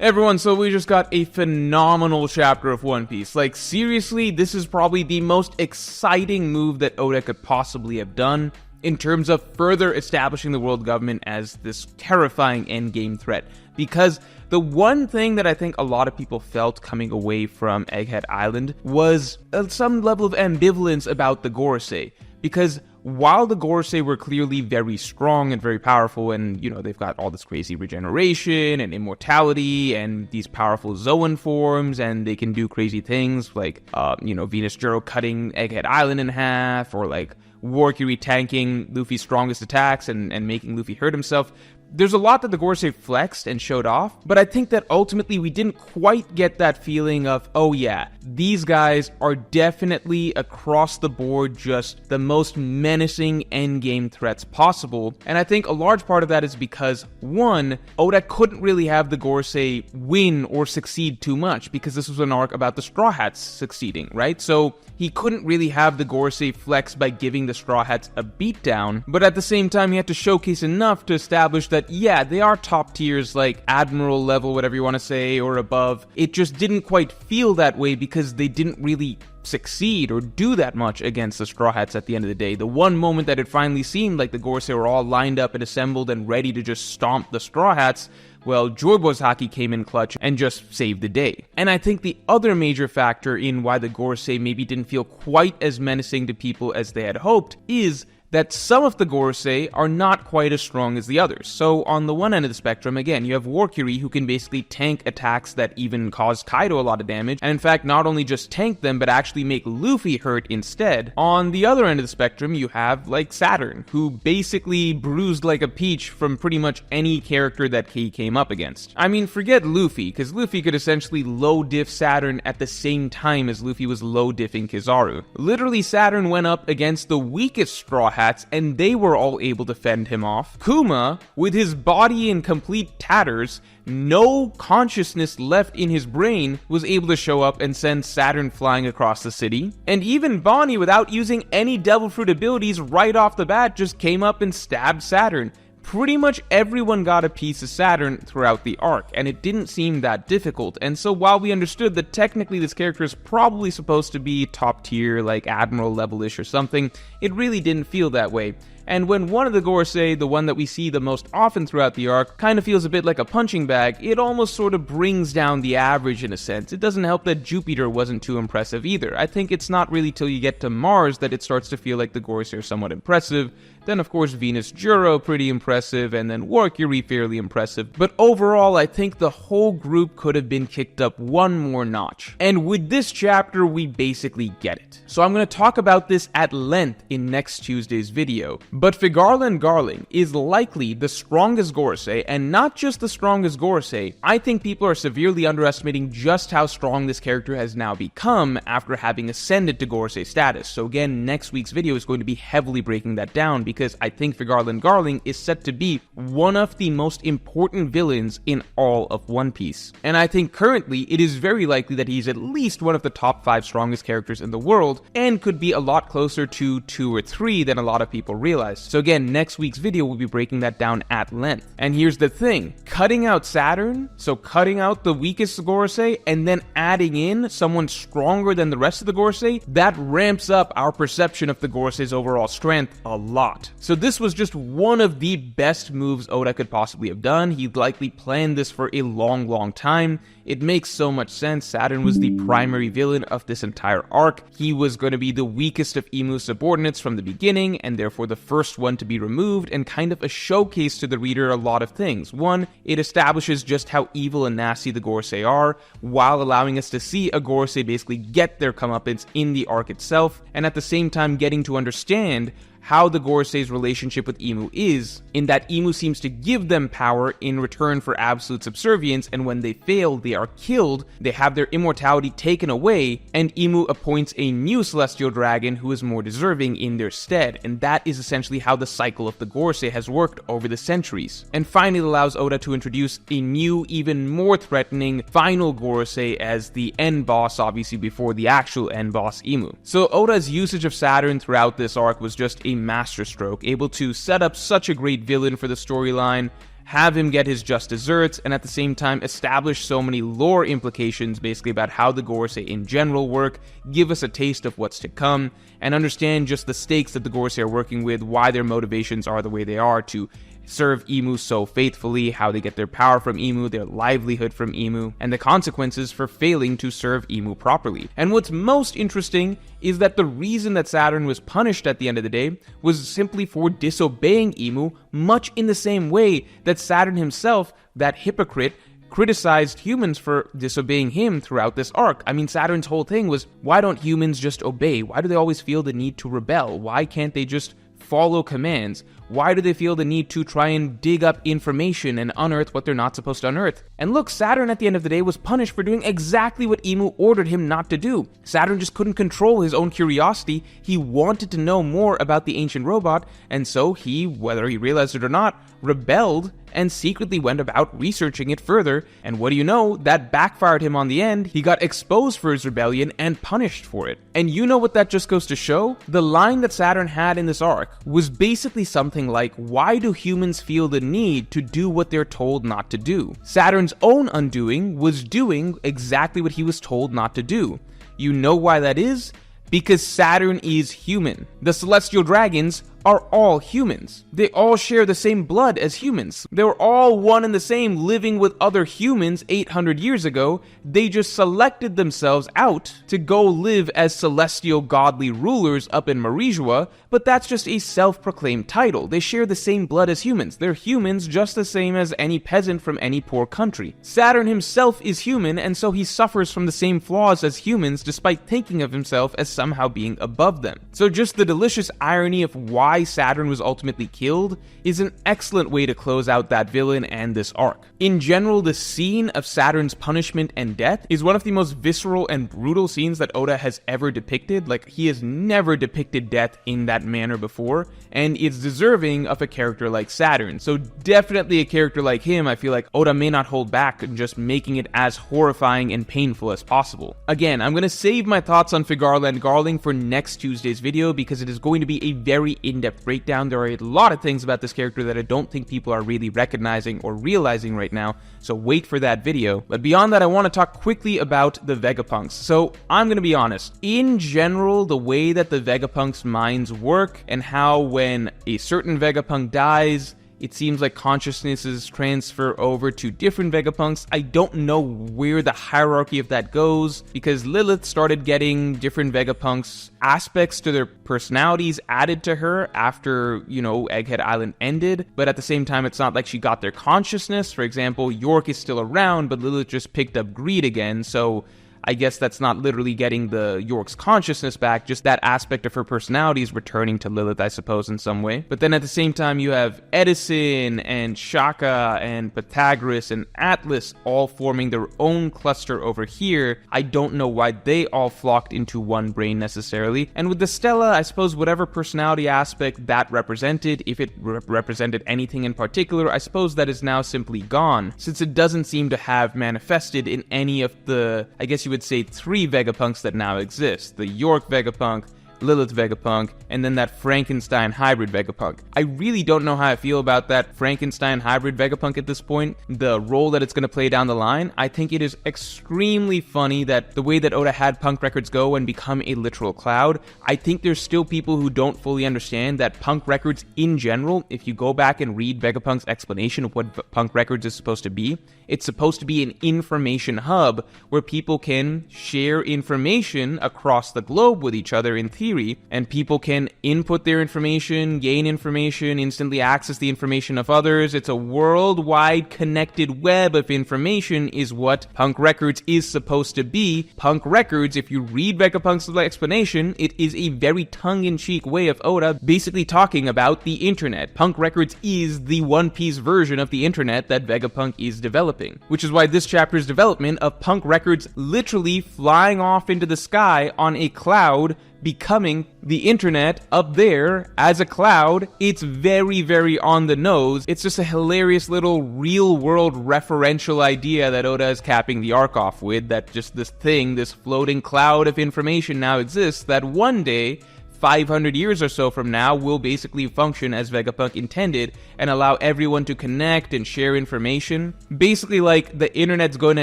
Everyone, so we just got a phenomenal chapter of One Piece. Like, seriously, this is probably the most exciting move that Oda could possibly have done in terms of further establishing the world government as this terrifying endgame threat. Because the one thing that I think a lot of people felt coming away from Egghead Island was some level of ambivalence about the Gorosei. Because while the Gorosei were clearly very strong and very powerful, and, you know, they've got all this crazy regeneration and immortality and these powerful Zoan forms, and they can do crazy things like, Venus Juro cutting Egghead Island in half, or like Warcury tanking Luffy's strongest attacks and making Luffy hurt himself. There's a lot that the Gorosei flexed and showed off, but I think that ultimately we didn't quite get that feeling of, oh yeah, these guys are definitely across the board just the most menacing endgame threats possible. And I think a large part of that is because, one, Oda couldn't really have the Gorosei win or succeed too much, because this was an arc about the Straw Hats succeeding, right? So he couldn't really have the Gorosei flex by giving the Straw Hats a beatdown, but at the same time he had to showcase enough to establish that, yeah, they are top tiers, like Admiral level, whatever you want to say, or above. It just didn't quite feel that way because they didn't really succeed or do that much against the Straw Hats at the end of the day. The one moment that it finally seemed like the Gorosei were all lined up and assembled and ready to just stomp the Straw Hats, well, Joyboy's Haki came in clutch and just saved the day. And I think the other major factor in why the Gorosei maybe didn't feel quite as menacing to people as they had hoped is that some of the Gorosei are not quite as strong as the others. So on the one end of the spectrum, again, you have Warcury, who can basically tank attacks that even cause Kaido a lot of damage, and in fact not only just tank them, but actually make Luffy hurt instead. On the other end of the spectrum, you have like Saturn, who basically bruised like a peach from pretty much any character that he came up against. I mean, forget Luffy, because Luffy could essentially low-diff Saturn at the same time as Luffy was low-diffing Kizaru. Literally, Saturn went up against the weakest Straw Hats, and they were all able to fend him off. Kuma, with his body in complete tatters, no consciousness left in his brain, was able to show up and send Saturn flying across the city. And even Bonnie, without using any Devil Fruit abilities right off the bat, just came up and stabbed Saturn. Pretty much everyone got a piece of Saturn throughout the arc, and it didn't seem that difficult. And so while we understood that technically this character is probably supposed to be top tier, like Admiral level-ish or something, it really didn't feel that way. And when one of the Gorosei, the one that we see the most often throughout the arc, kind of feels a bit like a punching bag, it almost sort of brings down the average in a sense. It doesn't help that Jupiter wasn't too impressive either. I think it's not really till you get to Mars that it starts to feel like the Gorosei are somewhat impressive. Then of course Venus Juro pretty impressive, and then Warcury fairly impressive. But overall, I think the whole group could have been kicked up one more notch. And with this chapter, we basically get it. So I'm going to talk about this at length in next Tuesday's video. But Figarland Garling is likely the strongest Gorosei, and not just the strongest Gorosei. I think people are severely underestimating just how strong this character has now become after having ascended to Gorosei status. So again, next week's video is going to be heavily breaking that down, because I think Figarland Garling is set to be one of the most important villains in all of One Piece. And I think currently it is very likely that he's at least one of the top 5 strongest characters in the world, and could be a lot closer to 2 or 3 than a lot of people realize. So again, next week's video will be breaking that down at length. And here's the thing, cutting out Saturn, so cutting out the weakest Gorosei, and then adding in someone stronger than the rest of the Gorosei, that ramps up our perception of the Gorosei's overall strength a lot. So this was just one of the best moves Oda could possibly have done. He likely planned this for a long time. It makes so much sense. Saturn was the primary villain of this entire arc. He was going to be the weakest of Imu's subordinates from the beginning, and therefore the first one to be removed, and kind of a showcase to the reader a lot of things. One, it establishes just how evil and nasty the Gorosei are, while allowing us to see a Gorosei basically get their comeuppance in the arc itself, and at the same time getting to understand how the Gorosei's relationship with Imu is, in that Imu seems to give them power in return for absolute subservience, and when they fail, they are killed, they have their immortality taken away, and Imu appoints a new celestial dragon who is more deserving in their stead, and that is essentially how the cycle of the Gorosei has worked over the centuries. And finally, it allows Oda to introduce a new, even more threatening final Gorosei as the end boss, obviously before the actual end boss, Imu. So Oda's usage of Saturn throughout this arc was just a masterstroke, able to set up such a great villain for the storyline, have him get his just desserts, and at the same time establish so many lore implications basically about how the Gorosei in general work, give us a taste of what's to come, and understand just the stakes that the Gorosei are working with, why their motivations are the way they are to serve Imu so faithfully, how they get their power from Imu, their livelihood from Imu, and the consequences for failing to serve Imu properly. And what's most interesting is that the reason that Saturn was punished at the end of the day was simply for disobeying Imu, much in the same way that Saturn himself, that hypocrite, criticized humans for disobeying him throughout this arc. I mean, Saturn's whole thing was, why don't humans just obey? Why do they always feel the need to rebel? Why can't they just follow commands? Why do they feel the need to try and dig up information and unearth what they're not supposed to unearth? And look, Saturn at the end of the day was punished for doing exactly what Imu ordered him not to do. Saturn just couldn't control his own curiosity. He wanted to know more about the ancient robot, and so he, whether he realized it or not, rebelled and secretly went about researching it further, and what do you know, that backfired him on the end. He got exposed for his rebellion and punished for it. And you know what that just goes to show? The line that Saturn had in this arc was basically something like, why do humans feel the need to do what they're told not to do? Saturn's own undoing was doing exactly what he was told not to do. You know why that is? Because Saturn is human. The celestial dragons are all humans. They all share the same blood as humans. They were all one and the same, living with other humans 800 years ago. They just selected themselves out to go live as celestial godly rulers up in Marijua, but that's just a self-proclaimed title. They share the same blood as humans. They're humans just the same as any peasant from any poor country. Saturn himself is human, and so he suffers from the same flaws as humans despite thinking of himself as somehow being above them. So just the delicious irony of why Saturn was ultimately killed is an excellent way to close out that villain and this arc. In general, the scene of Saturn's punishment and death is one of the most visceral and brutal scenes that Oda has ever depicted. Like, he has never depicted death in that manner before, and it's deserving of a character like Saturn. So definitely a character like him, I feel like Oda may not hold back in just making it as horrifying and painful as possible. Again, I'm going to save my thoughts on Figarland Garling for next Tuesday's video because it is going to be a very in-depth breakdown. There are a lot of things about this character that I don't think people are really recognizing or realizing right now, so wait for that video. But beyond that, I want to talk quickly about the Vegapunks. So I'm going to be honest, in general, the way that the Vegapunks' minds work and how when a certain Vegapunk dies, it seems like consciousnesses transfer over to different Vegapunks. I don't know where the hierarchy of that goes, because Lilith started getting different Vegapunks aspects to their personalities added to her after, Egghead Island ended, but at the same time, it's not like she got their consciousness. For example, York is still around, but Lilith just picked up greed again, so I guess that's not literally getting the York's consciousness back, just that aspect of her personality is returning to Lilith, I suppose, in some way. But then at the same time, you have Edison and Shaka and Pythagoras and Atlas all forming their own cluster over here. I don't know why they all flocked into one brain necessarily. And with the Stella, I suppose whatever personality aspect that represented, if it represented anything in particular, I suppose that is now simply gone, since it doesn't seem to have manifested in any of the, I guess you would say, 3 Vegapunks that now exist. The York Vegapunk, Lilith Vegapunk, and then that Frankenstein hybrid Vegapunk. I really don't know how I feel about that Frankenstein hybrid Vegapunk at this point. The role that it's going to play down the line, I think it is extremely funny that the way that Oda had punk records go and become a literal cloud, I think there's still people who don't fully understand that punk records in general, if you go back and read Vegapunk's explanation of what punk records is supposed to be, it's supposed to be an information hub where people can share information across the globe with each other in theory, and people can input their information, gain information, instantly access the information of others. It's a worldwide connected web of information is what punk records is supposed to be. Punk records, if you read Vegapunk's explanation, it is a very tongue-in-cheek way of Oda basically talking about the internet. Punk records is the One Piece version of the internet that Vegapunk is developing. Which is why this chapter's development of punk records literally flying off into the sky on a cloud, becoming the internet up there as a cloud, it's very, very on the nose. It's just a hilarious little real-world referential idea that Oda is capping the arc off with, that just this thing, this floating cloud of information now exists that one day 500 years or so from now will basically function as Vegapunk intended and allow everyone to connect and share information. Basically like the internet's going to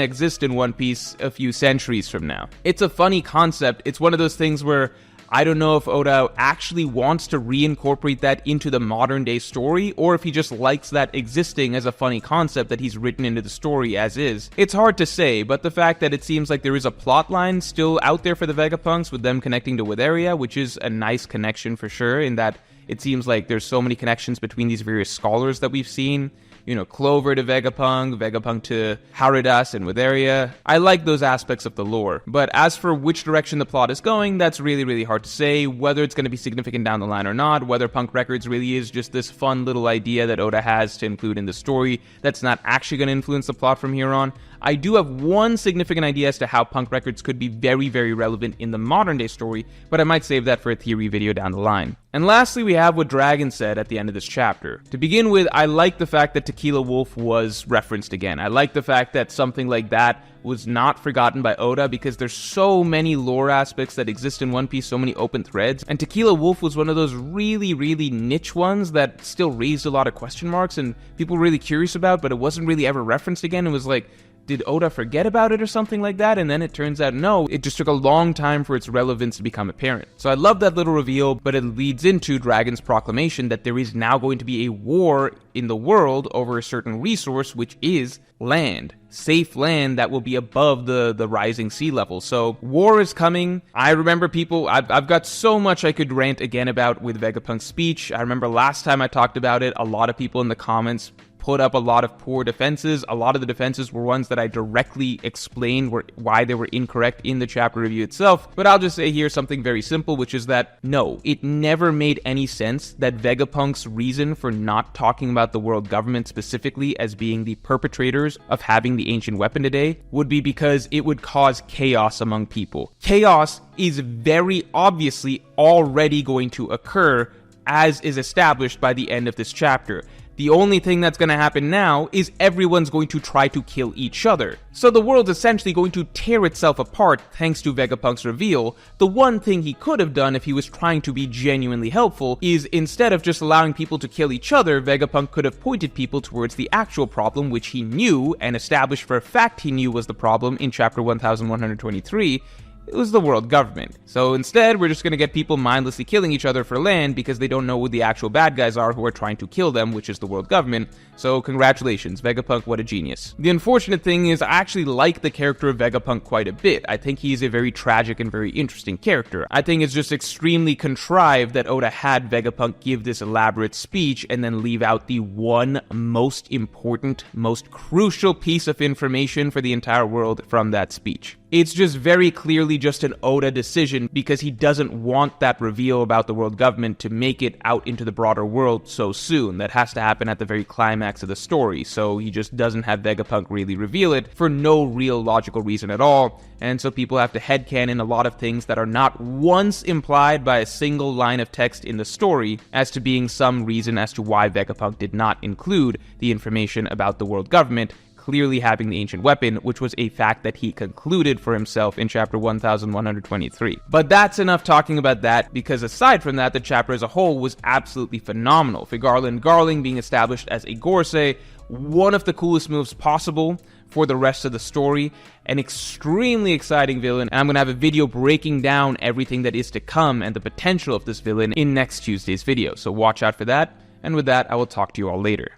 exist in One Piece a few centuries from now. It's a funny concept. It's one of those things where I don't know if Oda actually wants to reincorporate that into the modern day story, or if he just likes that existing as a funny concept that he's written into the story as is. It's hard to say, but the fact that it seems like there is a plot line still out there for the Vegapunks with them connecting to Witheria, which is a nice connection for sure, in that it seems like there's so many connections between these various scholars that we've seen. You know, Clover to Vegapunk, Vegapunk to Haridas and Witheria. I like those aspects of the lore, but as for which direction the plot is going, that's really, really hard to say, whether it's going to be significant down the line or not, whether Punk Records really is just this fun little idea that Oda has to include in the story that's not actually going to influence the plot from here on. I do have one significant idea as to how Punk Records could be very, very relevant in the modern day story, but I might save that for a theory video down the line. And lastly, we have what Dragon said at the end of this chapter. To begin with, I like the fact that Tequila Wolf was referenced again. I like the fact that something like that was not forgotten by Oda, because there's so many lore aspects that exist in One Piece, so many open threads, and Tequila Wolf was one of those really, really niche ones that still raised a lot of question marks and people were really curious about, but it wasn't really ever referenced again. It was like, did Oda forget about it or something like that? And then it turns out, no, it just took a long time for its relevance to become apparent. So I love that little reveal, but it leads into Dragon's proclamation that there is now going to be a war in the world over a certain resource, which is land. Safe land that will be above the rising sea level. So war is coming. I remember people, I've got so much I could rant again about with Vegapunk's speech. I remember last time I talked about it, a lot of people in the comments put up a lot of poor defenses. A lot of the defenses were ones that I directly explained why they were incorrect in the chapter review itself. But I'll just say here something very simple, which is that no, it never made any sense that Vegapunk's reason for not talking about the world government specifically as being the perpetrators of having the ancient weapon today would be because it would cause chaos among people. Chaos is very obviously already going to occur, as is established by the end of this chapter. The only thing that's going to happen now is everyone's going to try to kill each other. So the world's essentially going to tear itself apart thanks to Vegapunk's reveal. The one thing he could have done if he was trying to be genuinely helpful is, instead of just allowing people to kill each other, Vegapunk could have pointed people towards the actual problem, which he knew and established for a fact he knew was the problem in chapter 1123. It was the world government. So instead, we're just going to get people mindlessly killing each other for land because they don't know who the actual bad guys are who are trying to kill them, which is the world government. So congratulations, Vegapunk, what a genius. The unfortunate thing is I actually like the character of Vegapunk quite a bit. I think he's a very tragic and very interesting character. I think it's just extremely contrived that Oda had Vegapunk give this elaborate speech and then leave out the one most important, most crucial piece of information for the entire world from that speech. It's just very clearly just an Oda decision because he doesn't want that reveal about the world government to make it out into the broader world so soon. That has to happen at the very climax of the story, so he just doesn't have Vegapunk really reveal it for no real logical reason at all, and so people have to headcanon a lot of things that are not once implied by a single line of text in the story as to being some reason as to why Vegapunk did not include the information about the world government clearly having the ancient weapon, which was a fact that he concluded for himself in chapter 1123. But that's enough talking about that, because aside from that, the chapter as a whole was absolutely phenomenal. For Garland being established as a Gorosei, one of the coolest moves possible for the rest of the story, an extremely exciting villain, and I'm going to have a video breaking down everything that is to come and the potential of this villain in next Tuesday's video, so watch out for that, and with that, I will talk to you all later.